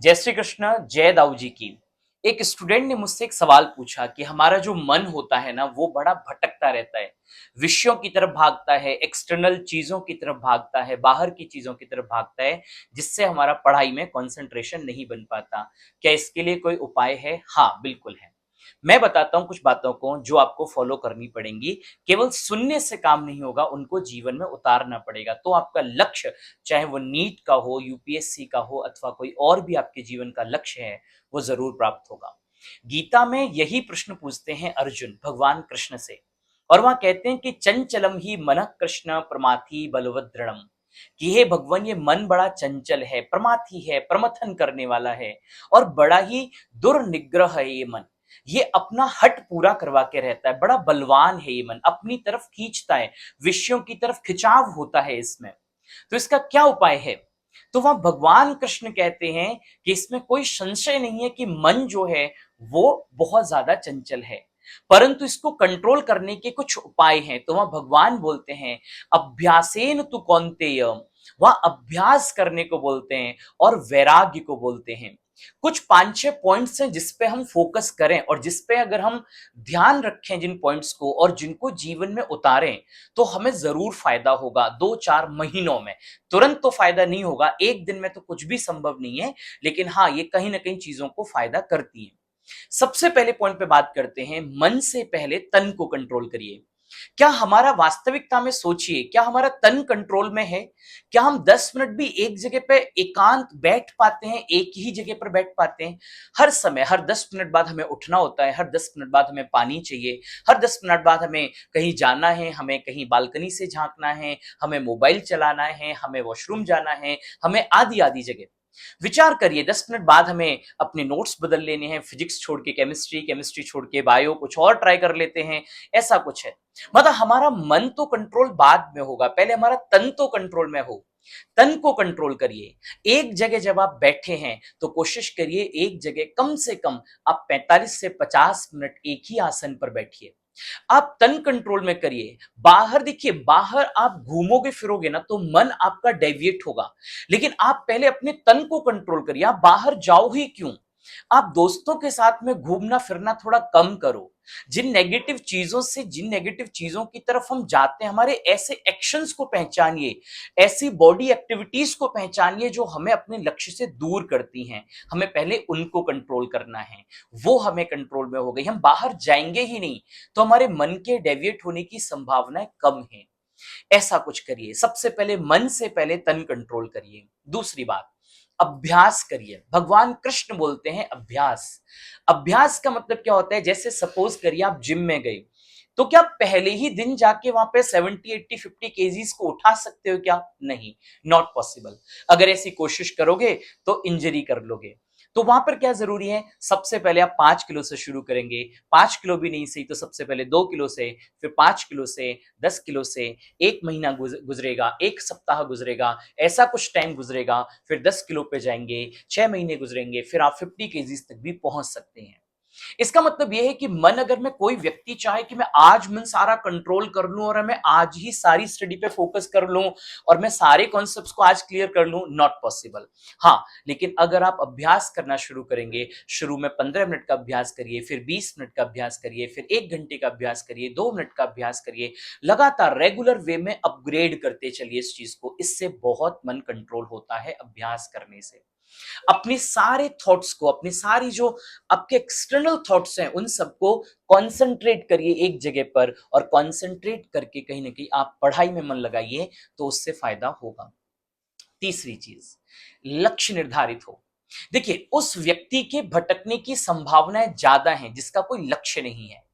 जय श्री कृष्ण। जय दाऊ जी की। एक स्टूडेंट ने मुझसे एक सवाल पूछा कि हमारा जो मन होता है ना वो बड़ा भटकता रहता है, विषयों की तरफ भागता है, एक्सटर्नल चीजों की तरफ भागता है, बाहर की चीजों की तरफ भागता है, जिससे हमारा पढ़ाई में कंसंट्रेशन नहीं बन पाता। क्या इसके लिए कोई उपाय है? हाँ, बिल्कुल है। मैं बताता हूं कुछ बातों को जो आपको फॉलो करनी पड़ेंगी। केवल सुनने से काम नहीं होगा, उनको जीवन में उतारना पड़ेगा, तो आपका लक्ष्य, चाहे वो नीट का हो, यूपीएससी का हो, अथवा कोई और भी आपके जीवन का लक्ष्य है, वो जरूर प्राप्त होगा। गीता में यही प्रश्न पूछते हैं अर्जुन भगवान कृष्ण से, और वहां कहते हैं कि चंचलम ही मन कृष्ण प्रमाथि बलवत दृढ़म, कि हे भगवान, ये मन बड़ा चंचल है, प्रमाथी है, प्रमथन करने वाला है, और बड़ा ही दुर्निग्रह है ये मन। ये अपना हट पूरा करवा के रहता है, बड़ा बलवान है ये मन, अपनी तरफ खींचता है, विषयों की तरफ खिंचाव होता है इसमें। तो इसका क्या उपाय है? तो वहां भगवान कृष्ण कहते हैं कि इसमें कोई संशय नहीं है कि मन जो है वो बहुत ज्यादा चंचल है, परंतु इसको कंट्रोल करने के कुछ उपाय हैं। तो वहां भगवान बोलते हैं अभ्यासेन तु कौन्तेय, वहां अभ्यास करने को बोलते हैं और वैराग्य को बोलते हैं। कुछ 5-6 पॉइंट्स हैं जिस पे हम फोकस करें, और जिस पे अगर हम ध्यान रखें जिन पॉइंट्स को और जिनको जीवन में उतारें, तो हमें जरूर फायदा होगा 2-4 महीनों में। तुरंत तो फायदा नहीं होगा, एक दिन में तो कुछ भी संभव नहीं है, लेकिन हाँ, ये कहीं ना कहीं चीजों को फायदा करती है। सबसे पहले पॉइंट पे बात करते हैं, मन से पहले तन को कंट्रोल करिए। क्या हमारा वास्तविकता में सोचिए, क्या हमारा तन कंट्रोल में है? क्या हम 10 मिनट भी एक जगह पे एकांत बैठ पाते हैं, एक ही जगह पर बैठ पाते हैं? हर समय, हर 10 मिनट बाद हमें उठना होता है, हर 10 मिनट बाद हमें पानी चाहिए, हर 10 मिनट बाद हमें कहीं जाना है, हमें कहीं बालकनी से झांकना है, हमें मोबाइल चलाना है, हमें वॉशरूम जाना है, हमें आदि आदि जगह। विचार करिए, 10 मिनट बाद हमें अपने नोट्स बदल लेने हैं, फिजिक्स छोड़ के केमिस्ट्री, केमिस्ट्री छोड़ के बायो, कुछ और ट्राई कर लेते हैं, ऐसा कुछ है। मतलब हमारा मन तो कंट्रोल बाद में होगा, पहले हमारा तन तो कंट्रोल में हो। तन को कंट्रोल करिए। एक जगह जब आप बैठे हैं तो कोशिश करिए एक जगह कम से कम आप 45 से 50 मिनट एक ही आसन पर बैठिए। आप तन कंट्रोल में करिए। बाहर देखिए, बाहर आप घूमोगे फिरोगे ना तो मन आपका डेविएट होगा, लेकिन आप पहले अपने तन को कंट्रोल करिए। आप बाहर जाओ ही क्यों? आप दोस्तों के साथ में घूमना फिरना थोड़ा कम करो। जिन नेगेटिव चीजों से, जिन नेगेटिव चीजों की तरफ हम जाते हैं, हमारे ऐसे एक्शंस को पहचानिए, ऐसी बॉडी एक्टिविटीज को पहचानिए जो हमें अपने लक्ष्य से दूर करती हैं। हमें पहले उनको कंट्रोल करना है। वो हमें कंट्रोल में हो गई, हम बाहर जाएंगे ही नहीं, तो हमारे मन के डेविएट होने की संभावनाएं कम है। ऐसा कुछ करिए। सबसे पहले मन से पहले तन कंट्रोल करिए। दूसरी बात, अभ्यास करिए। भगवान कृष्ण बोलते हैं अभ्यास। अभ्यास का मतलब क्या होता है? जैसे सपोज करिए आप जिम में गए, तो क्या पहले ही दिन जाके वहां पे 70, 80, 50 केजीज को उठा सकते हो? क्या नहीं, नॉट पॉसिबल। अगर ऐसी कोशिश करोगे तो इंजरी कर लोगे। तो वहां पर क्या जरूरी है? सबसे पहले आप 5 किलो से शुरू करेंगे। 5 किलो भी नहीं सही तो सबसे पहले 2 किलो से, फिर 5 किलो से, 10 किलो से। एक महीना गुजरेगा, एक सप्ताह गुजरेगा, ऐसा कुछ टाइम गुजरेगा, फिर 10 किलो पे जाएंगे, 6 महीने गुजरेंगे, फिर आप 50 केजीज तक भी पहुंच सकते हैं। इसका मतलब यह है कि मन, अगर मैं, कोई व्यक्ति चाहे कि मैं आज मन सारा कंट्रोल कर लूं और मैं आज ही सारी स्टडी पे फोकस कर लूं और मैं सारे कॉन्सेप्ट्स को आज क्लियर कर लूं, नॉट पॉसिबल। हाँ, लेकिन अगर आप अभ्यास करना शुरू करेंगे, शुरू में 15 मिनट का अभ्यास करिए, फिर 20 मिनट का अभ्यास करिए, फिर 1 घंटे का अभ्यास करिए, 2 मिनट का अभ्यास करिए, लगातार रेगुलर वे में अपग्रेड करते चलिए इस चीज को। इससे बहुत मन कंट्रोल होता है अभ्यास करने से। अपने सारे थॉट्स को, अपनी सारी जो आपके एक्सटर्नल थॉट्स हैं, उन सबको कॉन्सेंट्रेट करिए एक जगह पर, और कॉन्सेंट्रेट करके कहीं ना कहीं आप पढ़ाई में मन लगाइए, तो उससे फायदा होगा। तीसरी चीज, लक्ष्य निर्धारित हो। देखिए, उस व्यक्ति के भटकने की संभावनाएं ज्यादा हैं जिसका कोई लक्ष्य नहीं है।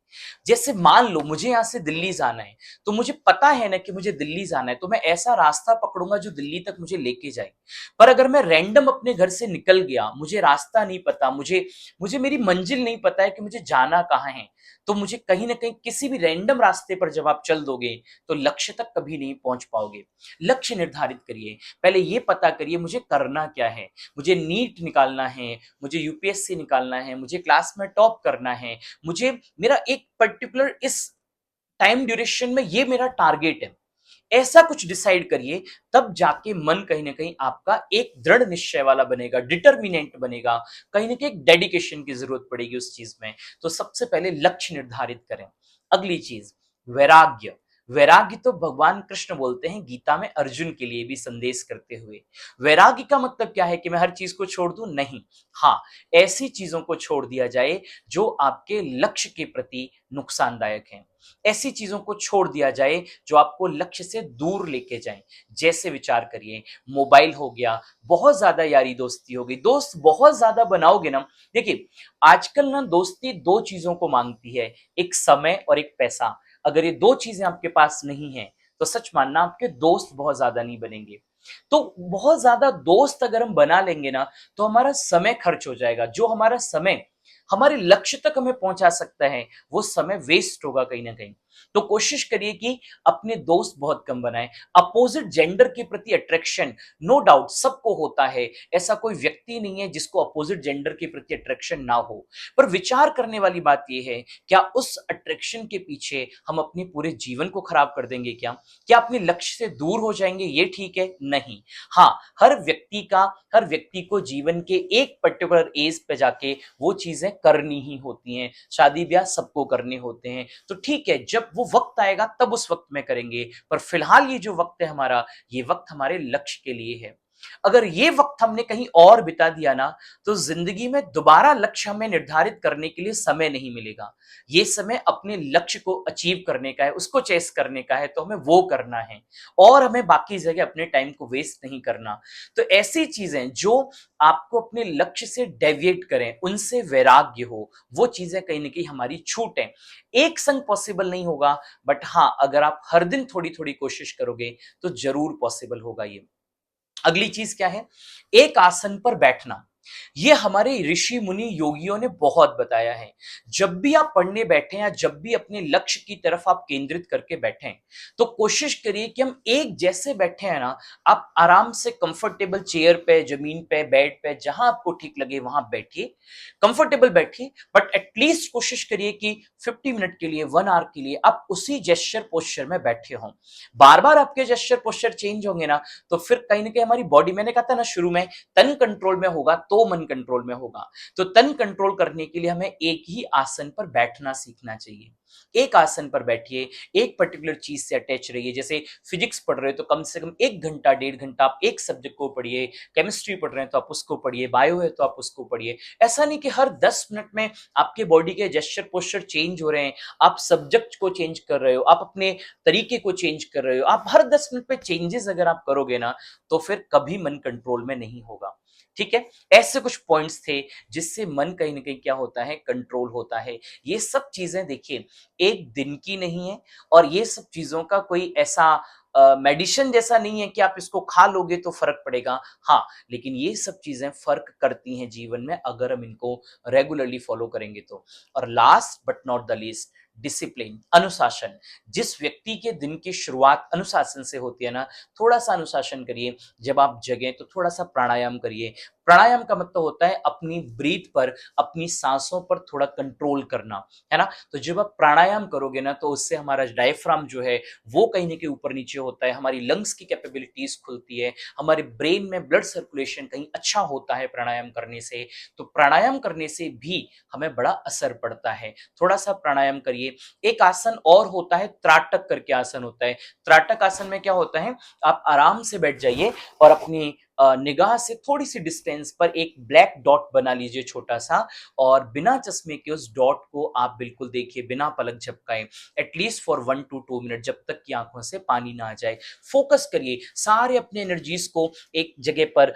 जैसे मान लो मुझे यहां से दिल्ली जाना है, तो मुझे पता है ना कि मुझे दिल्ली जाना है, तो मैं ऐसा रास्ता पकड़ूंगा जो दिल्ली तक मुझे लेके जाए। पर अगर मैं रैंडम अपने घर से निकल गया, मुझे रास्ता नहीं पता, मुझे मुझे मेरी मंजिल नहीं पता है कि मुझे जाना कहाँ है, तो मुझे कहीं ना कहीं किसी भी रैंडम रास्ते पर जब आप चल दोगे तो लक्ष्य तक कभी नहीं पहुंच पाओगे। लक्ष्य निर्धारित करिए। पहले ये पता करिए मुझे करना क्या है। मुझे नीट निकालना है, मुझे यूपीएससी निकालना है, मुझे क्लास में टॉप करना है, मुझे, मेरा एक पर्टिकुलर इस टाइम ड्यूरेशन में ये मेरा टारगेट है। ऐसा कुछ डिसाइड करिए, तब जाके मन कहीं ना कहीं आपका एक दृढ़ निश्चय वाला बनेगा, डिटर्मिनेंट बनेगा। कहीं ना कहीं एक डेडिकेशन की जरूरत पड़ेगी उस चीज में। तो सबसे पहले लक्ष्य निर्धारित करें। अगली चीज, वैराग्य। वैराग्य तो भगवान कृष्ण बोलते हैं गीता में अर्जुन के लिए भी संदेश करते हुए। वैराग्य का मतलब क्या है कि मैं हर चीज को छोड़ दूं? नहीं। हाँ, ऐसी चीजों को छोड़ दिया जाए जो आपके लक्ष्य के प्रति नुकसानदायक हैं। ऐसी चीजों को छोड़ दिया जाए जो आपको लक्ष्य से दूर लेके जाएं। जैसे विचार करिए, मोबाइल हो गया, बहुत ज्यादा यारी दोस्ती हो गई, दोस्त बहुत ज्यादा बनाओगे ना। देखिए, आजकल ना दोस्ती दो चीजों को मांगती है, एक समय और एक पैसा। अगर ये दो चीजें आपके पास नहीं है तो सच मानना आपके दोस्त बहुत ज्यादा नहीं बनेंगे। तो बहुत ज्यादा दोस्त अगर हम बना लेंगे ना, तो हमारा समय खर्च हो जाएगा। जो हमारा समय हमारे लक्ष्य तक हमें पहुंचा सकता है, वो समय वेस्ट होगा कहीं ना कहीं। तो कोशिश करिए कि अपने दोस्त बहुत कम बनाएं। अपोजिट जेंडर के प्रति अट्रैक्शन, नो डाउट सबको होता है। ऐसा कोई व्यक्ति नहीं है जिसको अपोजिट जेंडर के प्रति अट्रैक्शन ना हो। पर विचार करने वाली बात यह है, क्या उस अट्रैक्शन के पीछे हम अपने पूरे जीवन को खराब कर देंगे? क्या अपने लक्ष्य से दूर हो जाएंगे? ये ठीक है? नहीं। हाँ, हर व्यक्ति को जीवन के एक पर्टिकुलर एज पे जाके वो चीजें करनी ही होती हैं। शादी ब्याह सबको करने होते हैं, तो ठीक है, जब वो वक्त आएगा तब उस वक्त में करेंगे। पर फिलहाल ये जो वक्त है हमारा, ये वक्त हमारे लक्ष्य के लिए है। अगर ये वक्त हमने कहीं और बिता दिया ना, तो जिंदगी में दोबारा लक्ष्य हमें निर्धारित करने के लिए समय नहीं मिलेगा। ये समय अपने लक्ष्य को अचीव करने का है, उसको चेस करने का है, तो हमें वो करना है। और हमें बाकी जगह अपने टाइम को वेस्ट नहीं करना। तो ऐसी चीजें जो आपको अपने लक्ष्य से डेविएट करें, उनसे वैराग्य हो, वो चीजें कहीं ना कहीं हमारी छूट है। एक संग पॉसिबल नहीं होगा, बट हाँ, अगर आप हर दिन थोड़ी थोड़ी कोशिश करोगे तो जरूर पॉसिबल होगा ये। अगली चीज क्या है? एक आसन पर बैठना। ये हमारे ऋषि मुनि योगियों ने बहुत बताया है। जब भी आप पढ़ने बैठे या जब भी अपने लक्ष्य की तरफ आप केंद्रित करके बैठे, तो कोशिश करिए कि हम एक जैसे बैठे हैं ना। आप आराम से कंफर्टेबल चेयर पे, जमीन पे, बेड पे, जहां आपको ठीक लगे वहां बैठिए, कंफर्टेबल बैठिए। बट एटलीस्ट कोशिश करिए कि 50 मिनट के लिए, 1 आवर के लिए आप उसी जेस्चर पोस्चर में बैठे हों। बार बार आपके जेस्चर पोस्चर चेंज होंगे ना, तो फिर कहीं ना कहीं हमारी बॉडी, मैंने कहा था ना शुरू में, तन कंट्रोल में होगा तो मन कंट्रोल में होगा। तो तन कंट्रोल करने के लिए हमें एक ही आसन पर बैठना सीखना चाहिए। एक आसन पर बैठिए, एक पर्टिकुलर चीज से अटैच रहिए। जैसे फिजिक्स पढ़ रहे हो तो कम से कम 1 घंटा 1.5 घंटा आप एक सब्जेक्ट को पढ़िए। केमिस्ट्री पढ़ रहे हैं तो आप उसको पढ़िए, बायो है तो आप उसको पढ़िए। ऐसा नहीं कि हर 10 मिनट में आपके बॉडी के जेस्चर पोस्चर चेंज हो रहे हैं, आप सब्जेक्ट को चेंज कर रहे हो, आप अपने तरीके को चेंज कर रहे हो। आप हर 10 मिनट पे चेंजेस अगर आप करोगे ना, तो फिर कभी मन कंट्रोल में नहीं होगा। ठीक है, ऐसे कुछ पॉइंट्स थे जिससे मन कहीं ना कहीं क्या होता है, कंट्रोल होता है। ये सब चीजें देखिए एक दिन की नहीं है, और ये सब चीजों का कोई ऐसा मेडिसिन जैसा नहीं है कि आप इसको खा लोगे तो फर्क पड़ेगा। हाँ, लेकिन ये सब चीजें फर्क करती हैं जीवन में, अगर हम इनको रेगुलरली फॉलो करेंगे तो। और last but not the least, discipline, अनुशासन। जिस व्यक्ति के दिन की शुरुआत अनुशासन से होती है ना, थोड़ा सा अनुशासन करिए। जब आप जगें तो थोड़ा सा प्राणायाम करिए। प्राणायाम का मतलब होता है अपनी ब्रीथ पर, अपनी सांसों पर थोड़ा कंट्रोल करना, है ना। तो जब आप प्राणायाम करोगे ना, तो उससे हमारा डायफ्राम जो है वो कहीं ना कहीं ऊपर नीचे होता है, हमारी लंग्स की कैपेबिलिटीज खुलती है, हमारे ब्रेन में ब्लड सर्कुलेशन कहीं अच्छा होता है प्राणायाम करने से। तो प्राणायाम करने से भी हमें बड़ा असर पड़ता है। थोड़ा सा प्राणायाम करिए। एक आसन और होता है, त्राटक करके आसन होता है। त्राटक आसन में क्या होता है, आप आराम से बैठ जाइए और अपनी निगाह से थोड़ी सी डिस्टेंस पर एक ब्लैक डॉट बना लीजिए छोटा सा, और बिना चश्मे के उस डॉट को आप बिल्कुल देखिए, बिना पलक झपकाए, एटलीस्ट फॉर 1 to 2 मिनट, जब तक कि आंखों से पानी ना आ जाए। फोकस करिए, सारे अपने एनर्जीज को एक जगह पर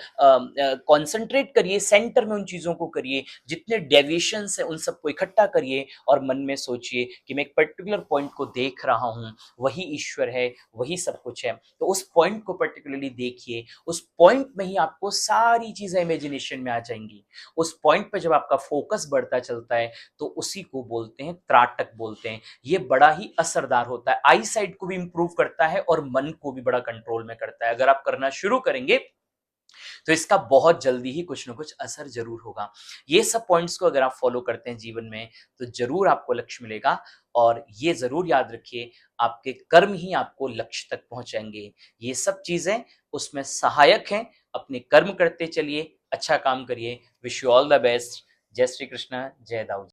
कॉन्सेंट्रेट करिए, सेंटर में उन चीजों को करिए, जितने डेविएशन है उन सबको इकट्ठा करिए, और मन में सोचिए कि मैं एक पर्टिकुलर पॉइंट को देख रहा हूं, वही ईश्वर है, वही सब कुछ है। तो उस पॉइंट को पर्टिकुलरली देखिए। उस पॉइंट में ही आपको सारी चीजें इमेजिनेशन में आ जाएंगी। उस पॉइंट पे जब आपका फोकस बढ़ता चलता है, तो उसी को बोलते हैं त्राटक बोलते हैं। ये बड़ा ही असरदार होता है, आई साइट को भी इंप्रूव करता है और मन को भी बड़ा कंट्रोल में करता है। अगर आप करना शुरू करेंगे तो इसका बहुत जल्दी ही कुछ ना कुछ असर जरूर होगा। ये सब पॉइंट्स को अगर आप फॉलो करते हैं जीवन में, तो जरूर आपको लक्ष्य मिलेगा। और ये ज़रूर याद रखिए, आपके कर्म ही आपको लक्ष्य तक पहुँचाएँगे। ये सब चीज़ें उसमें सहायक हैं, अपने कर्म करते चलिए, अच्छा काम करिए। Wish you all the best. जय श्री कृष्ण, जय दाऊ।